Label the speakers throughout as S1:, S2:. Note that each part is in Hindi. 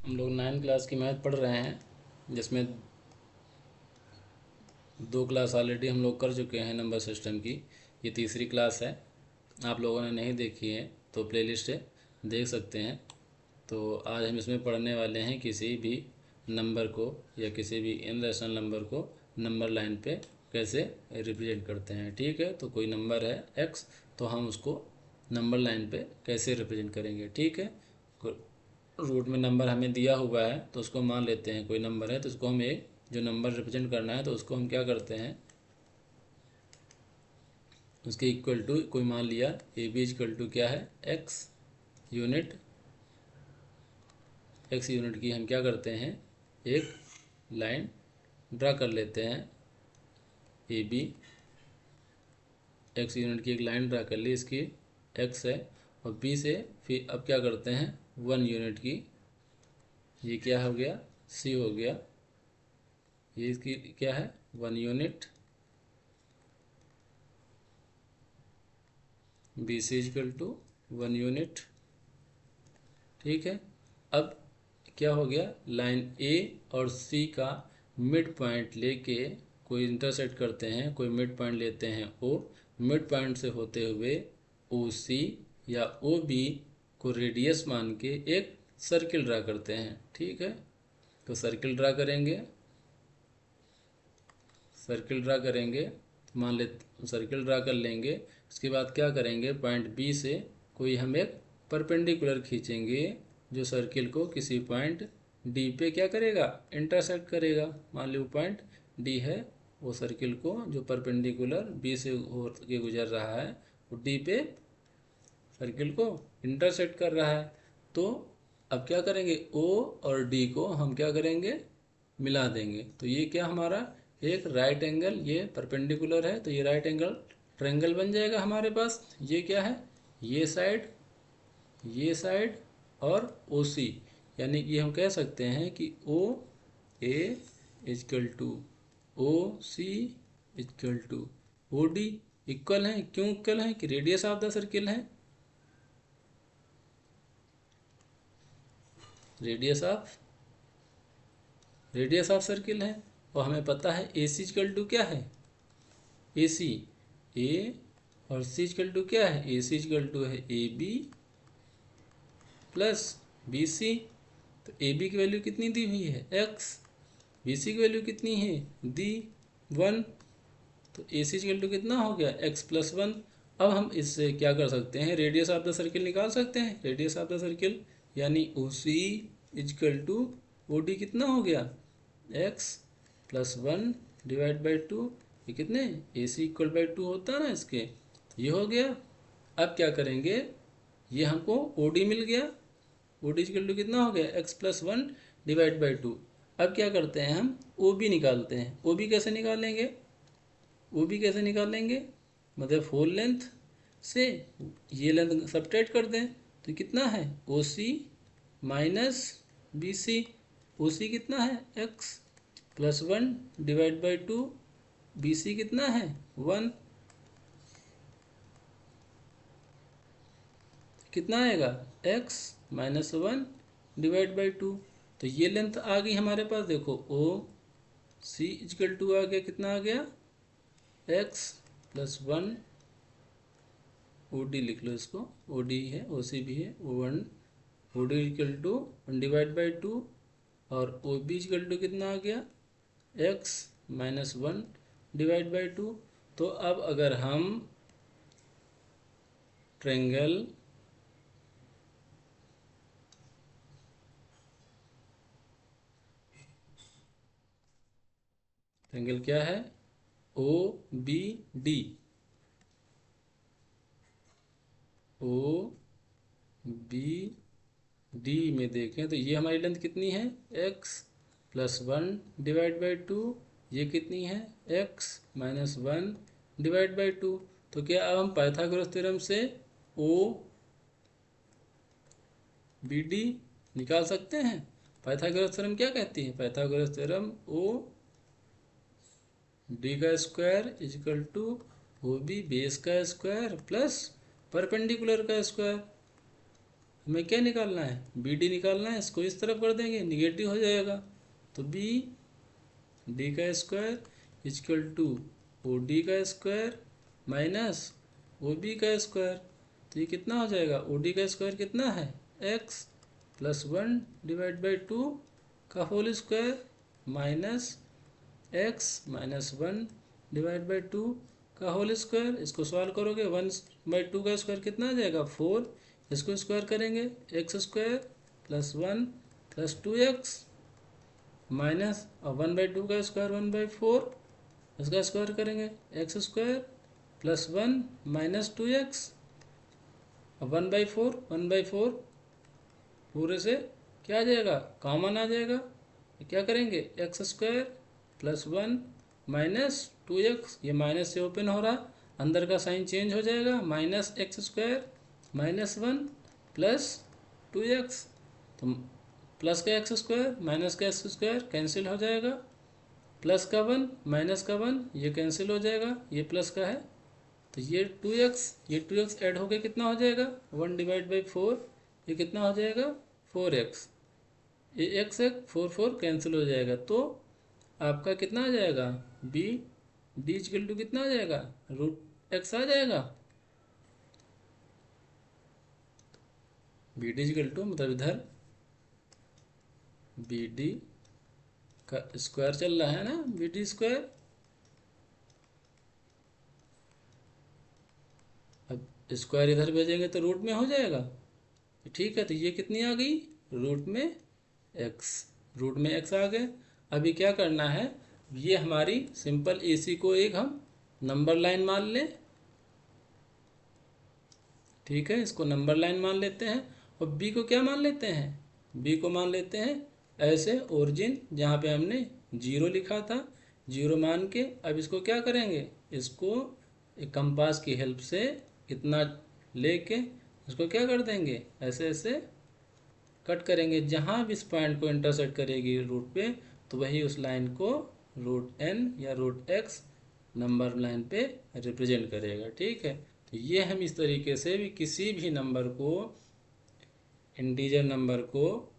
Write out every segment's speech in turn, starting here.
S1: हम लोग 9 क्लास की मैथ पढ़ रहे हैं, जिसमें 2 क्लास ऑलरेडी हम लोग कर चुके हैं नंबर सिस्टम की। ये तीसरी क्लास है। आप लोगों ने नहीं देखी है तो प्लेलिस्ट है, देख सकते हैं। तो आज हम इसमें पढ़ने वाले हैं किसी भी नंबर को या किसी भी इनरेशनल नंबर को नंबर लाइन पे कैसे रिप्रेजेंट करते हैं। ठीक है, तो कोई नंबर है x, तो हम उसको नंबर लाइन पे कैसे रिप्रेजेंट करेंगे। ठीक है, रूट में नंबर हमें दिया हुआ है तो उसको मान लेते हैं कोई नंबर है, तो उसको हम एक जो नंबर रिप्रेजेंट करना है तो उसको हम क्या करते हैं, उसके इक्वल टू कोई मान लिया ए बी इक्वल टू क्या है एक्स यूनिट। एक्स यूनिट की हम क्या करते हैं, एक लाइन ड्रा कर लेते हैं। ए बी एक्स यूनिट की एक लाइन ड्रा कर ली, इसकी एक्स है, और बी से फिर अब क्या करते हैं 1 यूनिट की, ये क्या हो गया सी हो गया, ये इसकी क्या है 1 unit. B C equal to 1 unit. ठीक है, अब क्या हो गया, लाइन ए और सी का मिड पॉइंट लेके कोई इंटरसेक्ट करते हैं, कोई मिड पॉइंट लेते हैं ओ, मिड पॉइंट से होते हुए ओ सी या ओ बी को रेडियस मान के एक सर्किल ड्रा करते हैं। ठीक है, तो सर्किल ड्रा करेंगे, सर्किल ड्रा करेंगे तो मान ले सर्किल ड्रा कर लेंगे। उसके बाद क्या करेंगे, पॉइंट बी से कोई हम एक परपेंडिकुलर खींचेंगे जो सर्किल को किसी पॉइंट डी पे क्या करेगा, इंटरसेक्ट करेगा। मान लो पॉइंट डी है, वो सर्किल को जो परपेंडिकुलर बी से हो के गुजर रहा है वो डी पे सर्किल को इंटरसेक्ट कर रहा है। तो अब क्या करेंगे, ओ और डी को हम क्या करेंगे, मिला देंगे। तो ये क्या हमारा एक राइट एंगल, ये परपेंडिकुलर है तो ये राइट एंगल ट्रायंगल बन जाएगा हमारे पास। ये क्या है, ये साइड, ये साइड और ओ सी, यानी कि हम कह सकते हैं कि O A equal to O C equal to O D equal है। क्यों इक्वल है कि रेडियस ऑफ द सर्किल है, रेडियस ऑफ सर्किल है। और हमें पता है ए सी इजकल टू क्या है, ए सी ए और सी इजकल टू क्या है, ए सी इजकल टू है A B plus B C. तो ए बी की वैल्यू कितनी दी हुई है एक्स, बी सी की वैल्यू कितनी है दी 1, तो ए सी इजकल टू कितना हो गया एक्स प्लस 1। अब हम इससे क्या कर सकते हैं, रेडियस ऑफ द सर्किल निकाल सकते हैं। रेडियस ऑफ द सर्किल यानी ओ C equal to O D कितना हो गया एक्स प्लस 1 डिवाइड बाई 2। ये कितने, ए सी इक्वल बाई 2 होता है ना इसके, ये हो गया। अब क्या करेंगे, ये हमको ओ डी मिल गया, ओ डी इक्वल टू कितना हो गया एक्स प्लस 1 डिवाइड बाई 2। अब क्या करते हैं, हम ओ बी निकालते हैं। ओ बी कैसे निकालेंगे, ओ बी कैसे निकालेंगे, मतलब फोर लेंथ से ये लेंथ सब्ट्रैक्ट कर दें तो कितना है ओ सी माइनस बी सी। ओ सी कितना है X plus 1 divide by 2, B C कितना है 1, कितना आएगा x माइनस 1 डिवाइड बाई 2। तो ये लेंथ आ गई हमारे पास, देखो ओ सी इजकल टू आ गया, कितना आ गया x प्लस 1, ओ डी लिख लो इसको, ओ डी है ओ सी भी है, O 1 O D equal to 1 divide by 2, और ओ बी इजकल टू कितना आ गया x माइनस 1 डिवाइड बाई 2। तो अब अगर हम ट्रायंगल ट्रायंगल क्या है O B D, O B D में देखें तो ये हमारी लेंथ कितनी है x प्लस 1 डिवाइड बाई 2, ये कितनी है x माइनस 1 डिवाइड बाई 2। तो क्या अब हम पाइथागोरस थ्योरम से ओ बी डी निकाल सकते हैं। पाइथागोरस थ्योरम क्या कहती है, पाइथागोरस थ्योरम ओ डी का square equal to O B base का स्क्वायर प्लस परपेंडिकुलर का स्क्वायर। हमें क्या निकालना है, बी डी निकालना है। इसको इस तरफ कर देंगे, निगेटिव हो जाएगा। तो बी डी का square equal to O D का स्क्वायर माइनस ओ बी का स्क्वायर। तो ये कितना हो जाएगा, ओ डी का स्क्वायर कितना है, एक्स प्लस 1/2 का whole square minus X minus 1/2 का होल स्क्वायर। इसको सॉल्व करोगे 1/2 का स्क्वायर कितना आ जाएगा, 4। इसको स्क्वायर करेंगे, x square plus 1 plus 2x minus 1/2 का स्क्वायर 1/4। इसका स्क्वायर करेंगे, x square plus 1 minus 2x 1/4 पूरे से क्या आ जाएगा, कॉमन आ जाएगा। क्या करेंगे, x square plus 1 minus 2x, ये माइनस से ओपन हो रहा, अंदर का साइन चेंज हो जाएगा, minus x square minus 1 plus 2x। तो प्लस का एक्स स्क्वायर माइनस का एक्स स्क्वायर कैंसिल हो जाएगा, प्लस का 1 माइनस का 1 ये कैंसिल हो जाएगा, ये प्लस का है। तो ये 2x ऐड होके कितना हो जाएगा, 1/4, ये कितना हो जाएगा 4x। ये x एक 4 कैंसिल हो जाएगा। तो आपका कितना आ जाएगा, बी डी इक्वल टू कितना आ जाएगा, √x आ जाएगा। बी डी इक्वल टू मतलब इधर बी डी का स्क्वायर चल रहा है ना, बी डी स्क्वायर। अब स्क्वायर इधर भेजेंगे तो रूट में हो जाएगा, ठीक है। तो ये कितनी आ गई, रूट में एक्स आ गए। अभी क्या करना है, ये हमारी सिंपल एसी को एक हम नंबर लाइन मान लें, ठीक है। इसको नंबर लाइन मान लेते हैं। और बी को क्या मान लेते हैं, बी को मान लेते हैं ऐसे ओरिजिन जहाँ पे हमने 0 लिखा था, 0 मान के अब इसको क्या करेंगे, इसको एक कंपास की हेल्प से इतना लेके इसको क्या कर देंगे, ऐसे ऐसे कट करेंगे। जहाँ भी इस पॉइंट को इंटरसेक्ट करेगी रूट पे, तो वही उस लाइन को √n या √x नंबर लाइन पे रिप्रेजेंट करेगा, ठीक है। तो ये हम इस तरीके से भी किसी भी नंबर को, इंटीजर नंबर को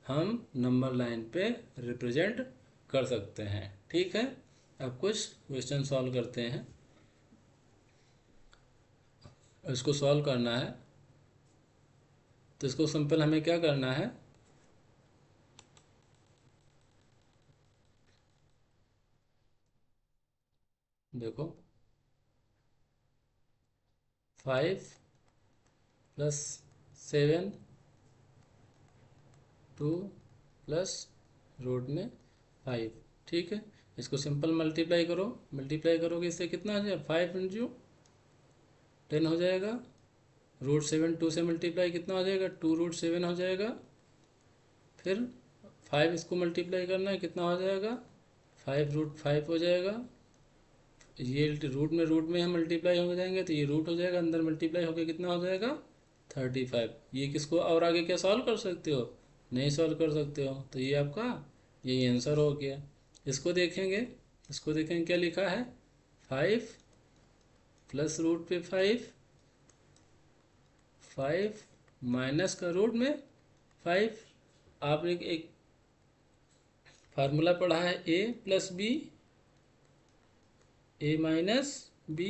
S1: हम नंबर लाइन पे रिप्रेजेंट कर सकते हैं, ठीक है। अब कुछ क्वेश्चन सॉल्व करते हैं। इसको सॉल्व करना है तो इसको सिंपल हमें क्या करना है, देखो 5 + 7 2 प्लस √5, ठीक है। इसको सिंपल मल्टीप्लाई करो, मल्टीप्लाई करोगे इससे कितना हो जाएगा, 5 × 10 हो जाएगा। √7 2 से मल्टीप्लाई कितना हो जाएगा, 2√7 हो जाएगा। फिर 5 इसको मल्टीप्लाई करना है, कितना हो जाएगा, 5√5 हो जाएगा। ये रूट में हम मल्टीप्लाई हो जाएंगे तो ये रूट हो जाएगा, अंदर मल्टीप्लाई होकर कितना हो जाएगा 35। ये किसको और आगे क्या सॉल्व कर सकते हो, नहीं सॉल्व कर सकते हो। तो ये आपका यही आंसर हो गया। इसको देखेंगे, क्या लिखा है, 5 प्लस रूट पे 5 माइनस का रूट में 5। आपने एक फार्मूला पढ़ा है a - b।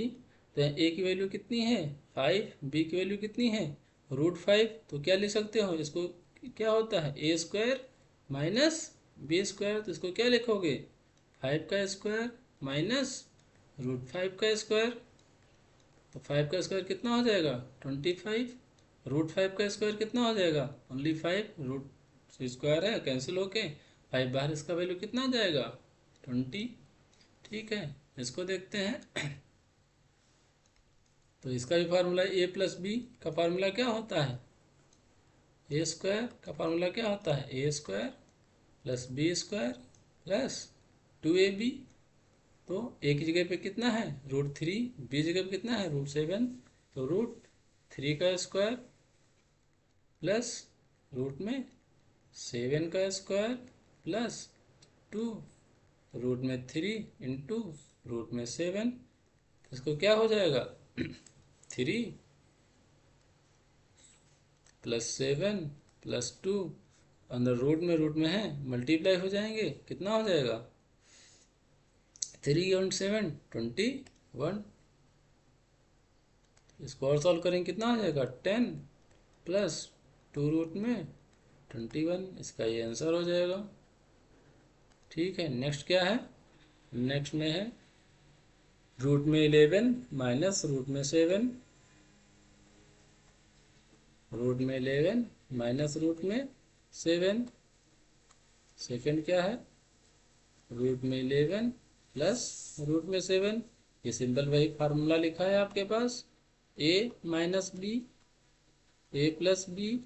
S1: तो a की वैल्यू कितनी है 5, b की वैल्यू कितनी है √5। तो क्या लिख सकते हो इसको, क्या होता है a² माइनस b²। तो इसको क्या लिखोगे, 5 का स्क्वायर माइनस √5 का स्क्वायर। तो 5 का स्क्वायर कितना हो जाएगा 25, √5 का स्क्वायर कितना हो जाएगा ओनली 5, रूट स्क्वायर है कैंसिल होके 5 बाहर, इसका वैल्यू कितना आ जाएगा 20, ठीक है। इसको देखते हैं। तो इसका भी फार्मूला a+b का फार्मूला क्या होता है, a² का फार्मूला क्या होता है, a² + b² + 2ab। तो a की जगह पे कितना है √3, b जगह पे कितना है √7। तो √3 का स्क्वायर प्लस रूट में 7 का स्क्वायर प्लस 2 √3 इंटू √7। इसको क्या हो जाएगा 3 +7 +2, अंदर रूट में है, मल्टीप्लाई हो जाएंगे, कितना हो जाएगा 3 और 7 21। इसको और सॉल्व करेंगे, कितना हो जाएगा 10 +2 रूट में 21। इसका ये आंसर हो जाएगा। ठीक है, नेक्स्ट क्या है, नेक्स्ट में है रूट में 11 माइनस रूट में 7, रूट में 11 माइनस रूट में 7। सेकेंड क्या है रूट में 11 प्लस रूट में 7। ये सिंपल वही फार्मूला लिखा है आपके पास, a minus B, a+b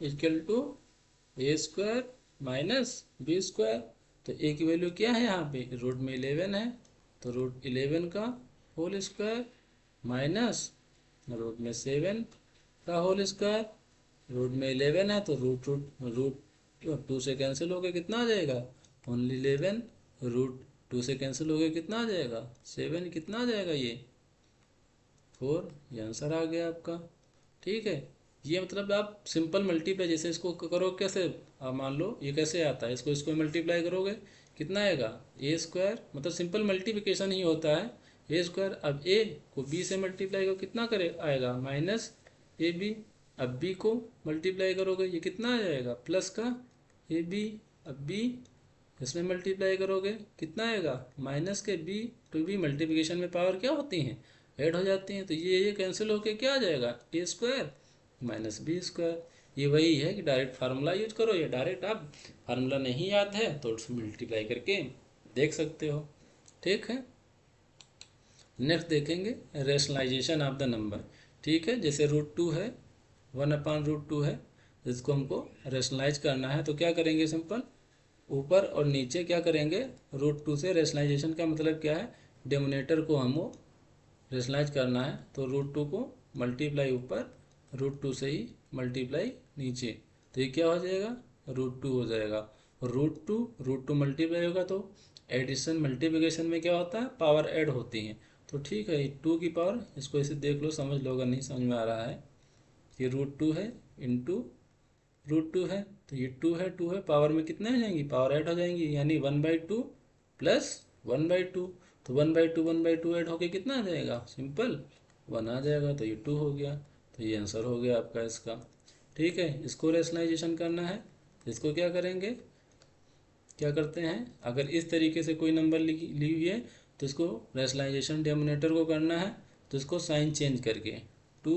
S1: equal to a² minus b²। तो a की वैल्यू क्या है यहाँ पे, रूट में 11 है, तो रूट 11 का होल स्क्वायर माइनस रूट में 7 का होल स्क्वायर। रूट में 11 है तो रूट रूट रूट 2 से कैंसिल हो गया, कितना आ जाएगा ओनली 11। रूट 2 से कैंसिल हो गया, कितना आ जाएगा 7, कितना आ जाएगा ये 4। ये आंसर आ गया आपका। ठीक है, ये मतलब आप सिंपल मल्टीप्लाई, जैसे इसको करो कैसे, आप मान लो ये कैसे आता है, इसको मल्टीप्लाई करोगे कितना आएगा a², मतलब सिंपल मल्टीप्लिकेशन ही होता है a²। अब a को b से मल्टीप्लाई करो, कितना करे आएगा -ab। अब b को मल्टीप्लाई करोगे, ये कितना आ जाएगा प्लस का ab। अब b इसमें मल्टीप्लाई करोगे, कितना आएगा माइनस के b। टू b मल्टीप्लिकेशन में पावर क्या होती हैं, ऐड हो जाती हैं, तो ये कैंसिल होके क्या आ जाएगा a² माइनस b²। ये वही है कि डायरेक्ट फार्मूला यूज करो, या डायरेक्ट आप फार्मूला नहीं याद है तो उसको मल्टीप्लाई करके देख सकते हो। ठीक है, नेक्स्ट देखेंगे रेशनलाइजेशन ऑफ द नंबर। ठीक है, जैसे रूट 2 है, 1/√2 है, इसको हमको रेशनलाइज करना है, तो क्या करेंगे सिंपल, ऊपर और नीचे क्या करेंगे, रूट 2 से रेशनलाइजेशन का मतलब क्या है, डिनोमिनेटर को हमको रेशनलाइज करना है, तो रूट 2 को मल्टीप्लाई ऊपर, रूट 2 से ही मल्टीप्लाई नीचे, तो ये क्या हो जाएगा रूट 2 हो जाएगा। और रूट टू मल्टीप्लाई होगा तो एडिशन मल्टीप्लिकेशन में क्या होता है, पावर ऐड होती हैं। तो ठीक है, 2 की पावर, इसको ऐसे देख लो, समझ लो अगर नहीं समझ में आ रहा है, ये रूट 2 है इंटू रूट 2 है, तो ये 2 है पावर में कितने हो जाएंगी, पावर ऐड हो जाएंगी, यानी 1/2 प्लस 1/2। तो 1/2 ऐड होके कितना आ जाएगा, सिंपल 1 आ जाएगा, तो ये 2 हो गया। तो ये आंसर हो गया आपका इसका। ठीक है, इसको रेशनलाइजेशन करना है, तो इसको क्या करेंगे, क्या करते हैं, अगर इस तरीके से कोई नंबर ली हुई है तो इसको रेशनलाइजेशन डिनोमिनेटर को करना है, तो इसको साइन चेंज करके 2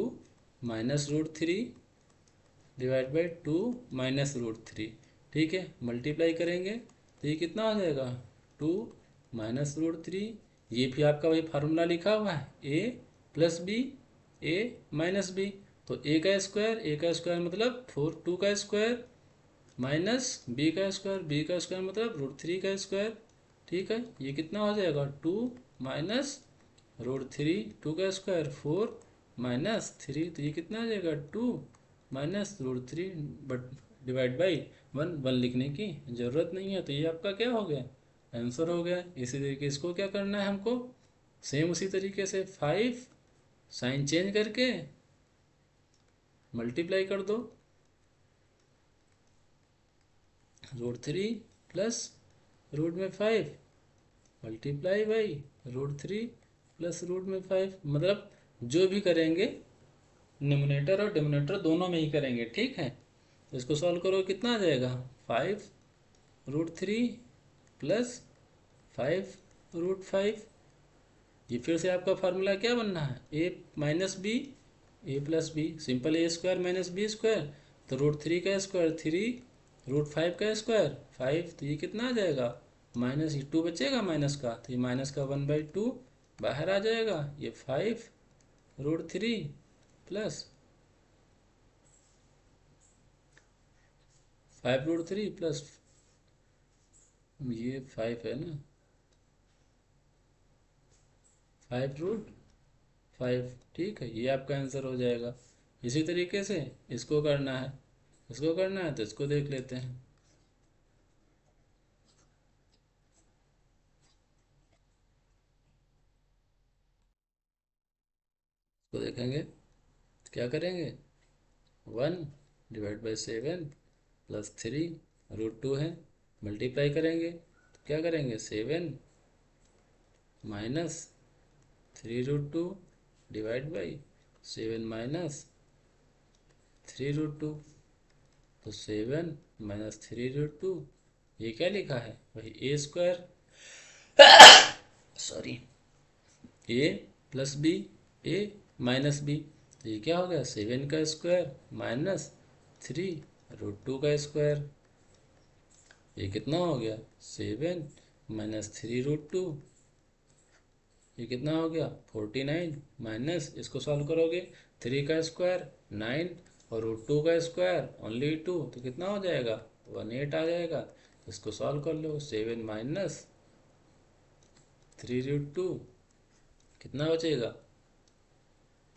S1: minus root 3 divide by 2 minus root 3। ठीक है, मल्टीप्लाई करेंगे तो ये कितना हो जाएगा 2 माइनस रूट 3। ये भी आपका वही फार्मूला लिखा हुआ है, a+b a माइनस b। तो a का स्क्वायर मतलब 2 का स्क्वायर माइनस b का स्क्वायर मतलब रूट 3 का स्क्वायर। ठीक है, ये कितना हो जाएगा 2 माइनस रूट 3, 2 का स्क्वायर 4 माइनस 3, तो ये कितना आ जाएगा 2 minus root 3, but divide by 1 लिखने की ज़रूरत नहीं है, तो ये आपका क्या हो गया आंसर हो गया। इसी तरीके इसको क्या करना है हमको, सेम उसी तरीके से 5 साइन चेंज करके मल्टीप्लाई कर दो, रूट 3 प्लस रूट में 5 multiply by root 3 plus root में 5। मतलब जो भी करेंगे न्यूमरेटर और डिनोमिनेटर दोनों में ही करेंगे। ठीक है, तो इसको सॉल्व करो, कितना आ जाएगा 5√3 प्लस 5√5। ये फिर से आपका फार्मूला क्या बनना है, a+b simple a² minus b²। तो रूट 3 का स्क्वायर 3, रूट 5 का स्क्वायर 5, तो ये कितना आ जाएगा माइनस, ये 2 बचेगा माइनस का, तो ये माइनस का 1/2 बाहर आ जाएगा। ये 5√3 प्लस 5√3 प्लस, ये 5 है ना, 5√5। ठीक है, ये आपका आंसर हो जाएगा। इसी तरीके से इसको करना है, तो इसको देख लेते हैं। इसको देखेंगे, क्या करेंगे 1 डिवाइड बाई 7 प्लस 3 √2 है, मल्टीप्लाई करेंगे तो क्या करेंगे 7 माइनस 3√2 डिवाइड बाई 7 माइनस 3√2, तो 7 माइनस 3√2, ये क्या लिखा है वही ए स्क्वायर, सॉरी ए प्लस बी, ए माइनस बी, तो ये क्या हो गया 7 का स्क्वायर माइनस 3√2 का स्क्वायर, ये कितना हो गया 7 माइनस 3√2, ये कितना हो गया 49 माइनस इसको सॉल्व करोगे 3 का स्क्वायर 9 और √2 का स्क्वायर ओनली 2, तो कितना हो जाएगा 18 आ जाएगा। इसको सॉल्व कर लो 7 माइनस 3√2 कितना बचेगा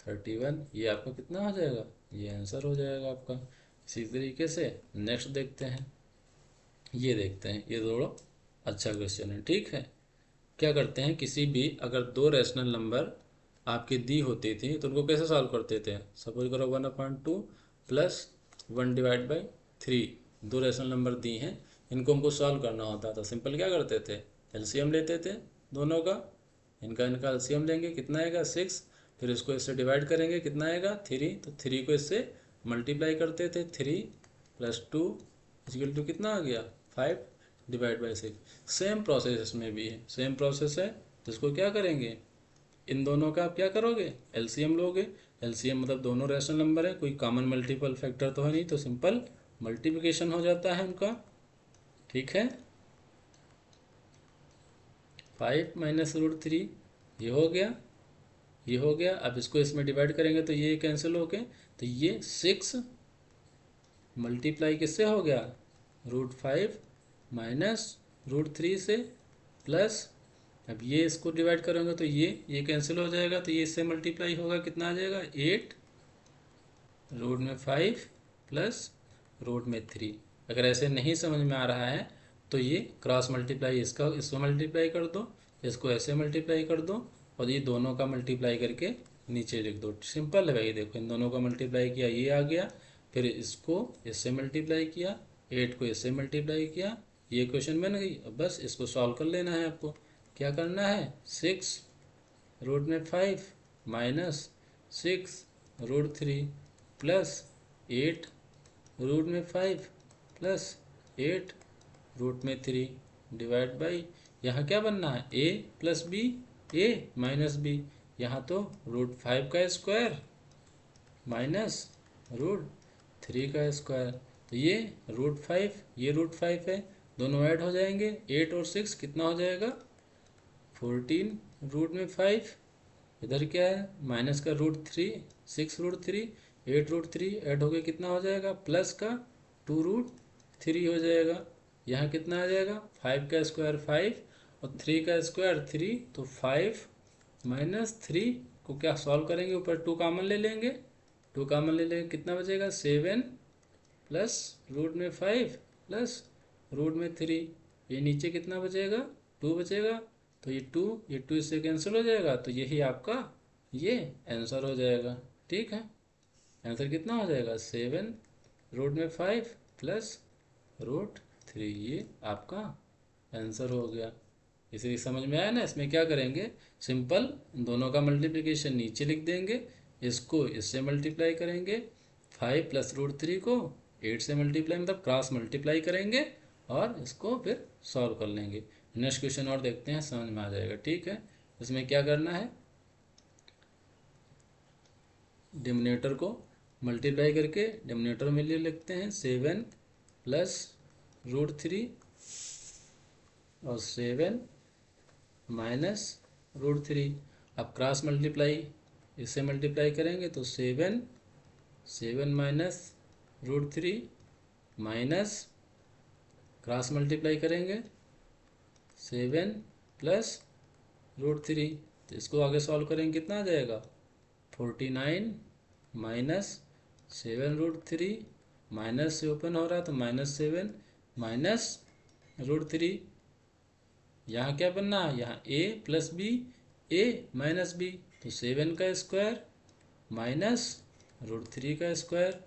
S1: 31, ये आपका कितना हो जाएगा, ये आंसर हो जाएगा आपका। इसी तरीके से नेक्स्ट देखते हैं, ये देखते हैं, ये थोड़ा अच्छा क्वेश्चन है, ठीक है। क्या करते हैं, किसी भी अगर दो रैशनल नंबर आपकी दी होती थी तो उनको कैसे सॉल्व करते थे, सपोज करो 1/2 प्लस 1 डिवाइड बाई 3, दो रैशनल नंबर दी हैं, इनको हमको सॉल्व करना होता था। सिंपल क्या करते थे, एलसीएम लेते थे दोनों का, इनका एलसीएम लेंगे, कितना आएगा 6, फिर इसको इससे डिवाइड करेंगे, कितना आएगा 3, तो 3 को इससे मल्टीप्लाई करते थे, 3 + 2 इक्वल टू कितना आ गया 5 डिवाइड बाई 6। सेम प्रोसेस इसमें भी है, सेम प्रोसेस है, जिसको क्या करेंगे, इन दोनों का आप क्या करोगे एलसीएम लोगे, एलसीएम मतलब दोनों रैशनल नंबर है, कोई कॉमन मल्टीपल फैक्टर तो है नहीं, तो सिंपल मल्टीप्लिकेशन हो जाता है उनका, ठीक है। 5 माइनस √3 ये हो गया, ये हो गया। अब इसको इसमें डिवाइड करेंगे तो ये कैंसिल हो गए, तो ये 6 मल्टीप्लाई किससे हो गया √5 माइनस √3 से, प्लस अब ये इसको डिवाइड करेंगे तो ये कैंसिल हो जाएगा, तो ये इससे मल्टीप्लाई होगा, कितना आ जाएगा 8 √5 प्लस √3। अगर ऐसे नहीं समझ में आ रहा है तो ये क्रॉस मल्टीप्लाई, इसका इसको मल्टीप्लाई कर दो, इसको ऐसे मल्टीप्लाई कर दो, और ये दोनों का मल्टीप्लाई करके नीचे लिख दो, सिंपल है भाई। देखो इन दोनों का मल्टीप्लाई किया, ये आ गया, फिर इसको इससे मल्टीप्लाई किया, 8 को इससे मल्टीप्लाई किया, ये क्वेश्चन बन गई। अब बस इसको सॉल्व कर लेना है आपको, क्या करना है 6 √5 minus 6 √3 plus 8 √5 plus 8 √3 divide by, यहाँ क्या बनना है a plus B, a minus B, यहाँ तो √5 का स्क्वायर माइनस √3 का स्क्वायर, तो ये √5 ये √5 है, दोनों ऐड हो जाएंगे, 8 और 6 कितना हो जाएगा 14 √5, इधर क्या है माइनस का √3, 6 √3, 8 √3 ऐड हो गए, कितना हो जाएगा प्लस का 2 √3 हो जाएगा, यहाँ कितना आ जाएगा 5 का स्क्वायर 5 और 3 का स्क्वायर 3, तो 5 माइनस 3 को क्या सॉल्व करेंगे, ऊपर 2 कॉमन ले लेंगे, 2 कॉमन ले लेंगे, कितना बचेगा 7 प्लस √5 प्लस √3, ये नीचे कितना बचेगा 2 बचेगा, तो ये 2 इससे कैंसिल हो जाएगा, तो यही आपका ये आंसर हो जाएगा, ठीक है। आंसर कितना हो जाएगा 7 √5 प्लस √3, ये आपका आंसर हो गया। इसे समझ में आया ना, इसमें क्या करेंगे सिंपल दोनों का मल्टीप्लिकेशन नीचे लिख देंगे, इसको इससे मल्टीप्लाई करेंगे, 5 प्लस √3 को 8 से मल्टीप्लाई मतलब क्रॉस मल्टीप्लाई करेंगे, और इसको फिर सॉल्व कर लेंगे। नेक्स्ट क्वेश्चन और देखते हैं, समझ में आ जाएगा, ठीक है। इसमें क्या करना है, डिनोमिनेटर को मल्टीप्लाई करके डिनोमिनेटर में ले लिखते हैं 7 प्लस √3 और 7 माइनस √3। अब क्रॉस मल्टीप्लाई इससे मल्टीप्लाई करेंगे तो 7 माइनस √3 माइनस क्रॉस मल्टीप्लाई करेंगे 7 प्लस √3, तो इसको आगे सॉल्व करेंगे, कितना आ जाएगा 49 माइनस 7 √3, माइनस से ओपन हो रहा है तो -7 माइनस √3, यहाँ क्या बनना है, यहाँ a plus B, a minus B, तो 7 का स्क्वायर माइनस √3 का स्क्वायर,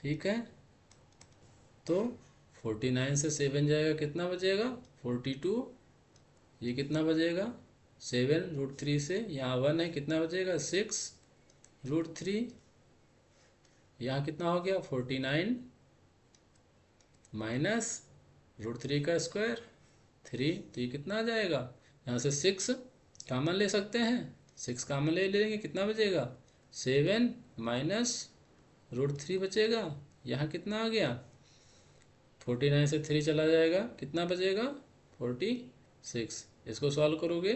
S1: ठीक है, तो 49 से 7 जाएगा, कितना बचेगा 42। ये कितना बचेगा 7 √3 से, यहाँ 1 है, कितना बचेगा 6 √3। यहाँ कितना हो गया 49 माइनस √3 का स्क्वायर 3, तो ये कितना आ जाएगा, यहाँ से 6 कॉमन ले सकते हैं, 6 कॉमन ले लेंगे, कितना बचेगा 7 माइनस √3 बचेगा। यहाँ कितना आ गया 49 से 3 चला जाएगा, कितना बचेगा 46। इसको सॉल्व करोगे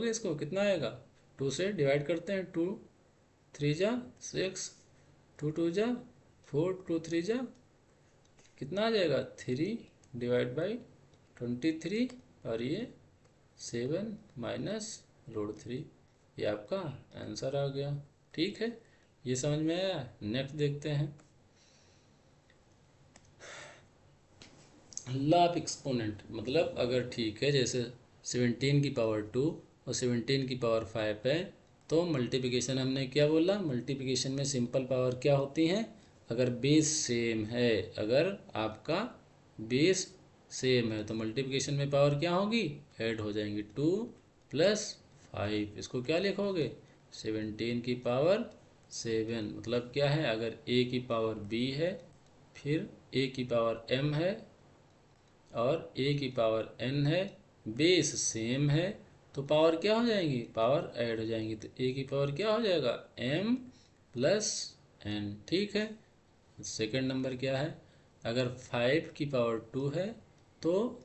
S1: इसको कितना आएगा, 2 से डिवाइड करते हैं, 2 3 जा 6, 2 2 जा 4, 2 3 जा कितना आ जाएगा 3/23, और ये 7 माइनस √3, ये आपका आंसर आ गया। ठीक है, ये समझ में आया। नेक्स्ट देखते हैं, लॉ ऑफ एक्सपोनेंट, मतलब अगर ठीक है जैसे 17 की पावर 2 और 17 की पावर 5 है, तो मल्टीप्लिकेशन हमने क्या बोला, मल्टीप्लिकेशन में सिंपल पावर क्या होती हैं, अगर बेस सेम है, अगर आपका बेस सेम है तो मल्टीप्लिकेशन में पावर क्या होगी, ऐड हो जाएंगी, 2 + 5। इसको क्या लिखोगे 17 की पावर 7, मतलब क्या है, अगर a की पावर b है, फिर a की पावर m है और a की पावर n है, बेस सेम है, तो पावर क्या हो जाएंगी, पावर ऐड हो जाएंगी, तो a की पावर क्या हो जाएगा m + n। ठीक है, सेकंड नंबर क्या है, अगर 5 की पावर 2 है तो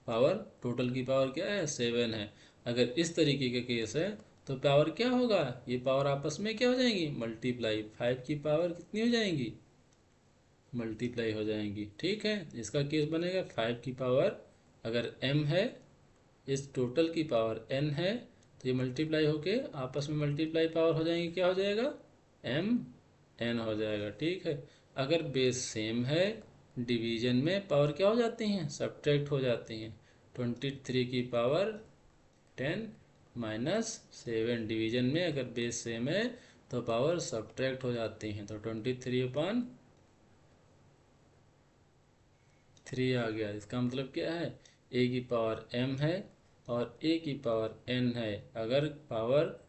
S1: पावर टोटल की पावर क्या है 7 है। अगर इस तरीके का केस है तो पावर क्या होगा, ये पावर आपस में क्या हो जाएंगी, मल्टीप्लाई, 5 की पावर कितनी हो जाएंगी, मल्टीप्लाई हो जाएंगी। ठीक है, इसका केस बनेगा 5 की पावर अगर m है, इस टोटल की पावर n है, तो ये मल्टीप्लाई होके आपस में मल्टीप्लाई पावर हो जाएंगी, क्या हो जाएगा m n हो जाएगा। ठीक है, अगर बेस सेम है, डिवीजन में पावर क्या हो जाती हैं, सब्ट्रैक्ट हो जाती हैं, 23 की पावर 10 माइनस 7, डिवीजन में अगर बेस सेम है तो पावर सब्ट्रैक्ट हो जाती हैं, तो 23/3 आ गया। इसका मतलब क्या है, a की पावर m है और a की पावर n है, अगर पावर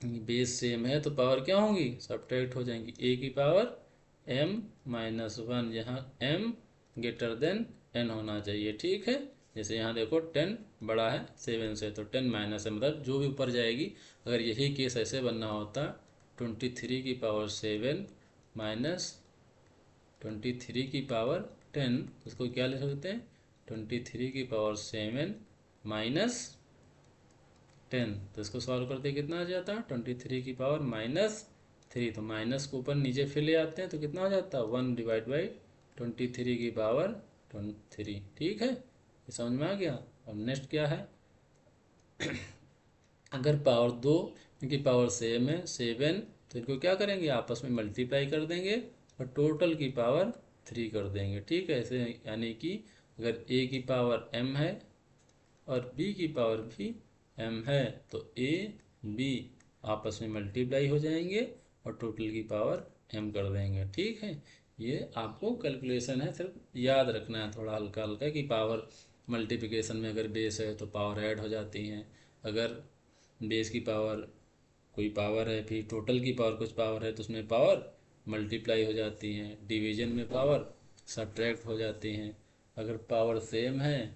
S1: बेस सेम है तो पावर क्या होंगी, सब्ट्रैक्ट हो जाएंगी, a की पावर m - 1, यहाँ m > n होना चाहिए। ठीक है, जैसे यहाँ देखो 10 बड़ा है 7 से, तो 10 माइनस है, मतलब जो भी ऊपर जाएगी, अगर यही केस ऐसे बनना होता 23 की पावर 7 माइनस 23 की पावर 10, उसको क्या लिख सकते हैं 23 की पावर 7 माइनस 10, तो इसको सॉल्व करते कितना आ जाता है 23 की पावर -3, तो माइनस को ऊपर नीचे फिर ले आते हैं तो कितना हो जाता है 1/23 की पावर 3। ठीक है, ये समझ में आ गया। अब नेक्स्ट क्या है, अगर पावर 2 इनकी पावर सेम है 7, तो इनको क्या करेंगे आपस में मल्टीप्लाई कर देंगे और टोटल की पावर 3 कर देंगे। ठीक है, ऐसे यानी कि अगर a की पावर m है और b की पावर भी m है, तो a b आपस में मल्टीप्लाई हो जाएंगे और टोटल की पावर m कर देंगे। ठीक है, ये आपको कैलकुलेशन है, सिर्फ याद रखना है थोड़ा हल्का हल्का कि पावर मल्टीप्लिकेशन में अगर बेस है तो पावर ऐड हो जाती हैं, अगर बेस की पावर कोई पावर है, फिर टोटल की पावर कुछ पावर है, तो उसमें पावर मल्टीप्लाई हो जाती हैं, डिवीजन में पावर सब्ट्रैक्ट हो जाती हैं, अगर पावर सेम है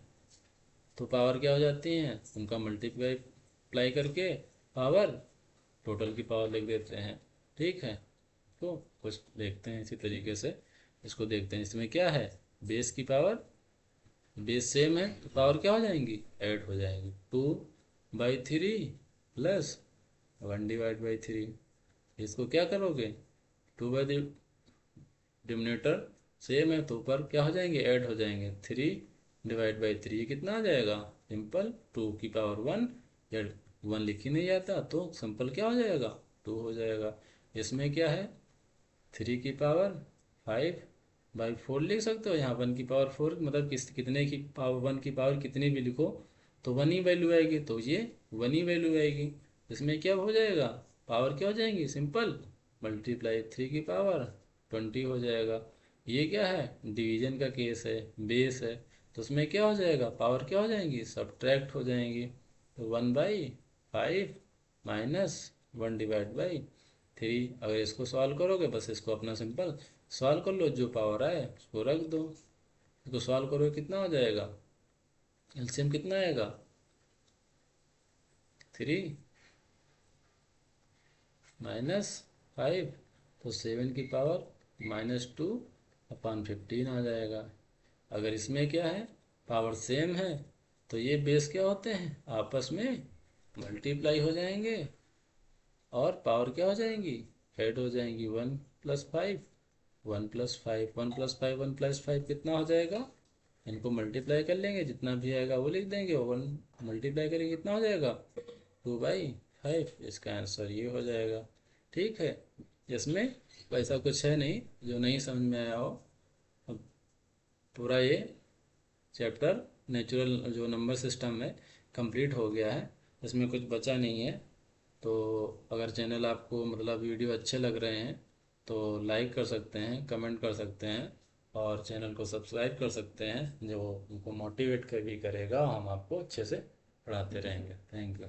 S1: तो पावर क्या हो जाती हैं, उनका मल्टीप्लाई करके पावर टोटल की पावर लिख देते हैं। ठीक है, तो कुछ देखते हैं इसी तरीके से, इसको देखते हैं, इसमें क्या है बेस की पावर, बेस सेम है तो पावर क्या हो जाएंगी, ऐड हो जाएंगी, 2/3 + 1/3। इसको क्या करोगे 2/3, डिनोमिनेटर सेम है तो ऊपर क्या हो जाएंगे, ऐड हो जाएंगे, 3/3 कितना आ जाएगा, सिंपल 2 की पावर 1, या 1 लिख ही नहीं जाता तो सिंपल क्या हो जाएगा 2 हो जाएगा। इसमें क्या है 3 की पावर 5/4 लिख सकते हो, यहाँ 1 की पावर 4, मतलब कितने की पावर 1 की पावर कितनी भी लिखो तो 1 ही वैल्यू आएगी, तो ये 1 ही वैल्यू आएगी। इसमें क्या हो जाएगा, पावर क्या हो जाएंगी सिंपल मल्टीप्लाई 3 की पावर 20 हो जाएगा। ये क्या है, डिवीजन का केस है, बेस है, तो उसमें क्या हो जाएगा, पावर क्या हो जाएंगी, सब्ट्रैक्ट हो जाएंगी। तो 1/5 माइनस 1/3। अगर इसको सॉल्व करोगे, बस इसको अपना सिंपल सॉल्व कर लो, जो पावर आए उसको रख दो। इसको सॉल्व करोगे कितना हो जाएगा, एलसीएम कितना आएगा, 3 - 5, तो 7 की पावर -2/15 आ जाएगा। अगर इसमें क्या है, पावर सेम है, तो ये बेस क्या होते हैं, आपस में मल्टीप्लाई हो जाएंगे और पावर क्या हो जाएंगी, ऐड हो जाएंगी। 1+5 1+5 1+5 1+5 कितना हो जाएगा, इनको मल्टीप्लाई कर लेंगे, जितना भी आएगा वो लिख देंगे, और 1 मल्टीप्लाई करेंगे कितना हो जाएगा, 2/5। इसका आंसर ये हो जाएगा। ठीक है, इसमें ऐसा कुछ है नहीं जो नहीं समझ में आया हो। अब पूरा ये चैप्टर नेचुरल जो नंबर सिस्टम है कंप्लीट हो गया है, इसमें कुछ बचा नहीं है। तो अगर चैनल आपको मतलब वीडियो अच्छे लग रहे हैं तो लाइक कर सकते हैं, कमेंट कर सकते हैं, और चैनल को सब्सक्राइब कर सकते हैं, जो उनको मोटिवेट भी करेगा, हम आपको अच्छे से पढ़ाते रहेंगे। Thank you.